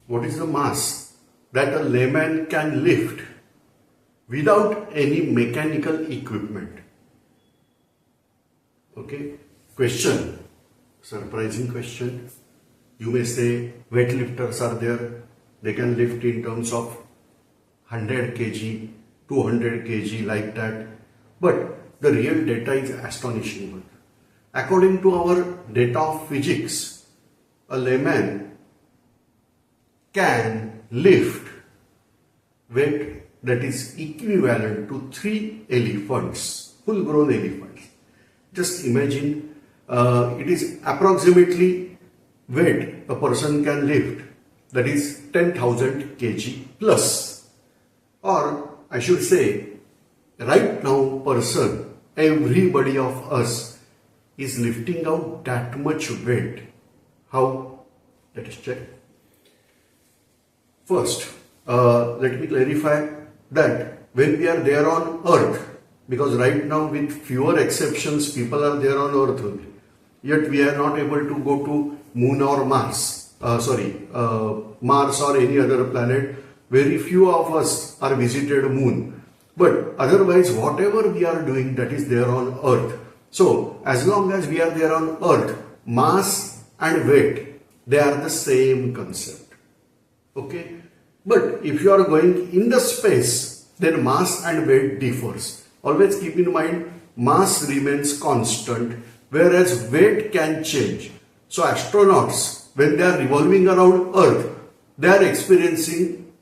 what is the mass that a layman can lift without any mechanical equipment? Okay, question, surprising question. You may say weightlifters are there, they can lift in terms of 100 kg, 200 kg like that. But the real data is astonishing. According to our data of physics, a layman can lift weight that is equivalent to 3 elephants, full grown elephants. Just imagine, it is approximately weight a person can lift, that is 10,000 kg plus. Or I should say, right now everybody of us is lifting out that much weight. How? Let us check. First, let me clarify that when we are there on earth, because right now with fewer exceptions people are there on earth only, yet we are not able to go to moon or Mars, Mars or any other planet. Very few of us are visited moon, but otherwise whatever we are doing, that is there on earth. So as long as we are there on earth, mass and weight, they are the same concept. Okay, but if you are going in the space, then mass and weight differs. Always keep in mind, mass remains constant, whereas weight can change. So astronauts, when they are revolving around Earth, they are experiencing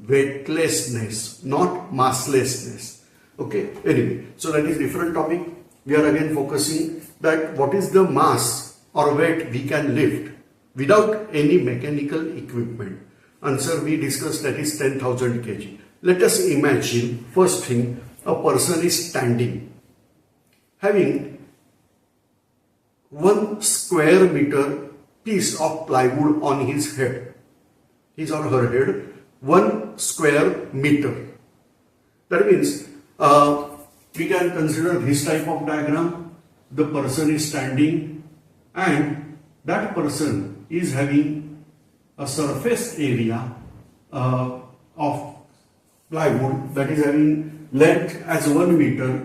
weightlessness, not masslessness. Okay, anyway, so that is different topic. We are again focusing that what is the mass or weight we can lift without any mechanical equipment. Answer we discussed, that is 10,000 kg. Let us imagine, first thing, a person is standing, having 1 square meter piece of plywood on his head, his or her head, 1 square meter. That means we can consider this type of diagram. The person is standing and that person is having a surface area of plywood that is having length as 1 meter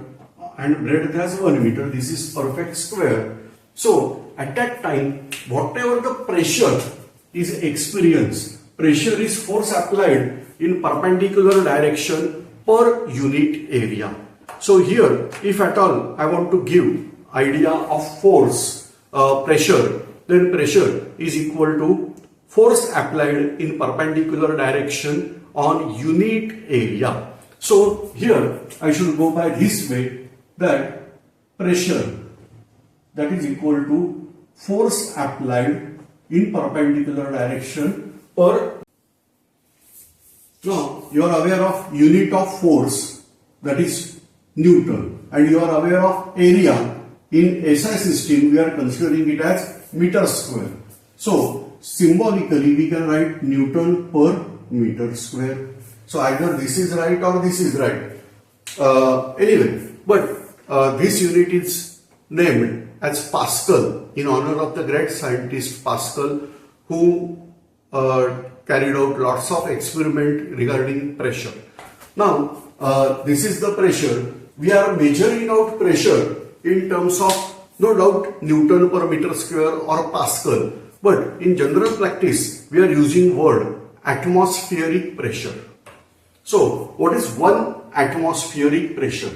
and breadth as 1 meter. This is perfect square. So at that time, whatever the pressure is experienced, pressure is force applied in perpendicular direction per unit area. So here, if at all I want to give idea of force, pressure, then pressure is equal to force applied in perpendicular direction on unit area. So here I should go by this way, that pressure that is equal to force applied in perpendicular direction per. Now you are aware of unit of force, that is Newton, and you are aware of area. In SI system we are considering it as meter square. So symbolically we can write Newton per meter square. So either this is right or this is right. Anyway, but this unit is named as Pascal in honor of the great scientist Pascal, who carried out lots of experiment regarding pressure. Now, this is the pressure. We are measuring out pressure in terms of, no doubt, Newton per meter square or Pascal. But in general practice, we are using word atmospheric pressure. So, what is 1 atmospheric pressure?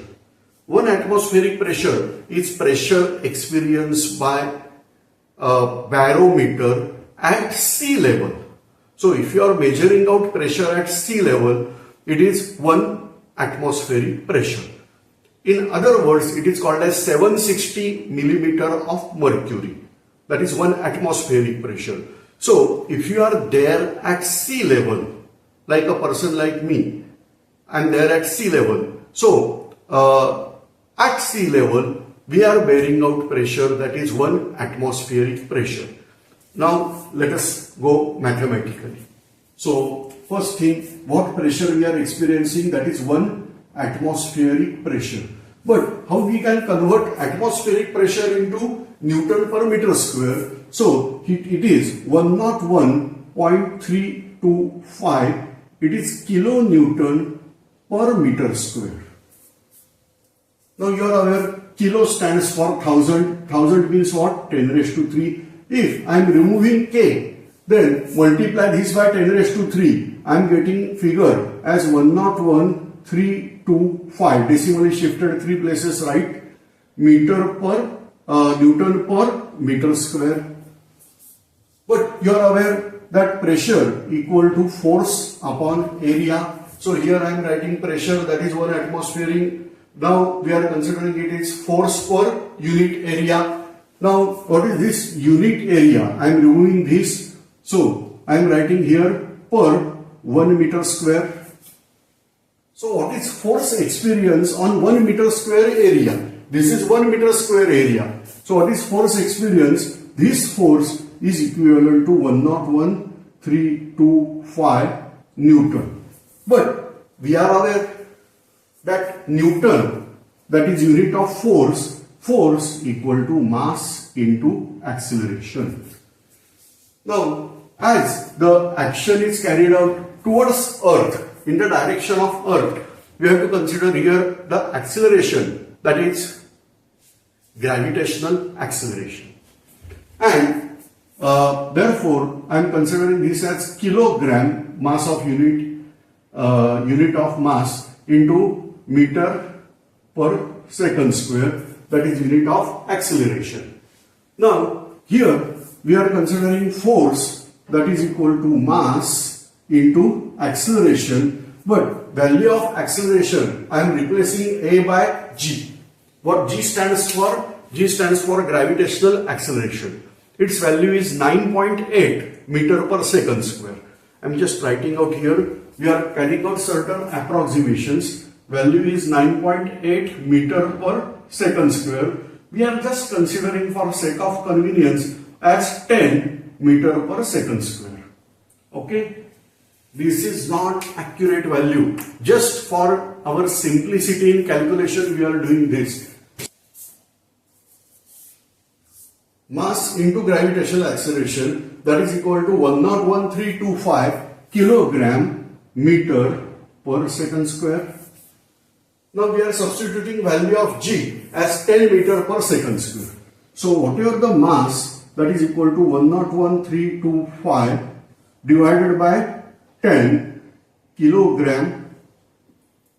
1 atmospheric pressure is pressure experienced by a barometer at sea level. So, if you are measuring out pressure at sea level, it is 1 atmospheric pressure. In other words, it is called as 760 millimeter of mercury. That is 1 atmospheric pressure. So, if you are there at sea level, like a person like me, and there at sea level. So, at sea level, we are bearing out pressure that is 1 atmospheric pressure. Now, let us go mathematically. So, first thing, what pressure we are experiencing, that is 1 atmospheric pressure. But how we can convert atmospheric pressure into Newton per meter square? So, it is 101 0.325, it is kilonewton per meter square. Now you are aware, kilo stands for 1000. 1000 means what? 10 raised to 3. If I am removing k, then multiply this by 10 raised to 3. I am getting figure as 101,325. Decimal is shifted 3 places right. Meter per Newton per meter square. But you are aware that pressure equal to force upon area. So here I am writing pressure, that is 1 atmosphere. Now we are considering it is force per unit area. Now what is this unit area? I am removing this. So I am writing here per 1 meter square. So what is force experience on 1 meter square area? This is 1 meter square area. So what is force experience? This force is equivalent to 101,325 Newton. But we are aware that Newton, that is unit of force, force equal to mass into acceleration. Now, as the action is carried out towards Earth, in the direction of Earth, we have to consider here the acceleration, that is gravitational acceleration. And therefore, I am considering this as kilogram mass of unit of mass into meter per second square, that is unit of acceleration. Now here we are considering force, that is equal to mass into acceleration, but value of acceleration I am replacing a by g. What g stands for? G stands for gravitational acceleration. Its value is 9.8 meter per second square. I am just writing out here. We are carrying out certain approximations. Value is 9.8 meter per second square. We are just considering for sake of convenience as 10 meter per second square. Okay. This is not accurate value. Just for our simplicity in calculation we are doing this. Mass into gravitational acceleration, that is equal to 101,325 kilogram meter per second square. Now we are substituting value of g as 10 meter per second square. So whatever the mass, that is equal to 101,325 divided by 10 kilogram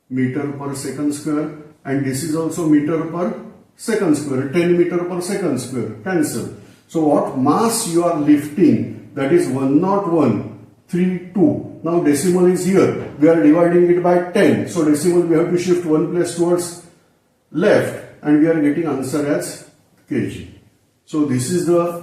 meter per second square, and this is also meter per second square, 10 meter per second square, cancel. So what mass you are lifting, that is 101,325. Now decimal is here, we are dividing it by 10. So decimal we have to shift one place towards left, and we are getting answer as kg. So this is the,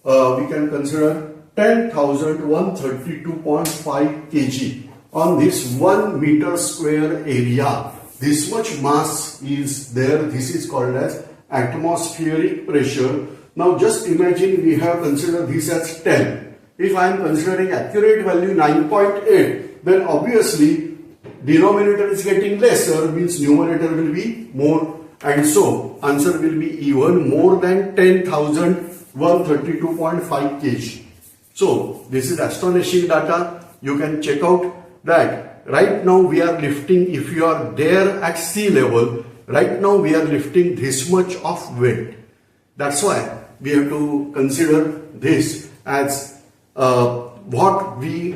we can consider 10,132.5 kg on this 1 meter square area. This much mass is there. This is called as atmospheric pressure. Now just imagine we have considered this as 10. If I am considering accurate value 9.8, then obviously denominator is getting lesser, means numerator will be more, and so answer will be even more than 10,132.5 kg. So this is astonishing data. You can check out that right now we are lifting, if you are there at sea level, right now we are lifting this much of weight. That's why we have to consider this as what we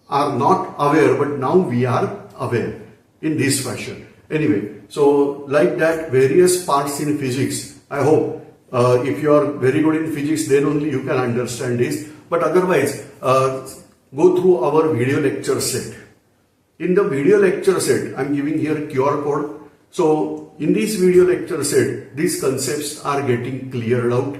are not aware, but now we are aware in this fashion. Anyway, so like that, various parts in physics. I hope if you are very good in physics, then only you can understand this. But otherwise, go through our video lecture set. In the video lecture set, I am giving here QR code. So in this video lecture set, these concepts are getting cleared out.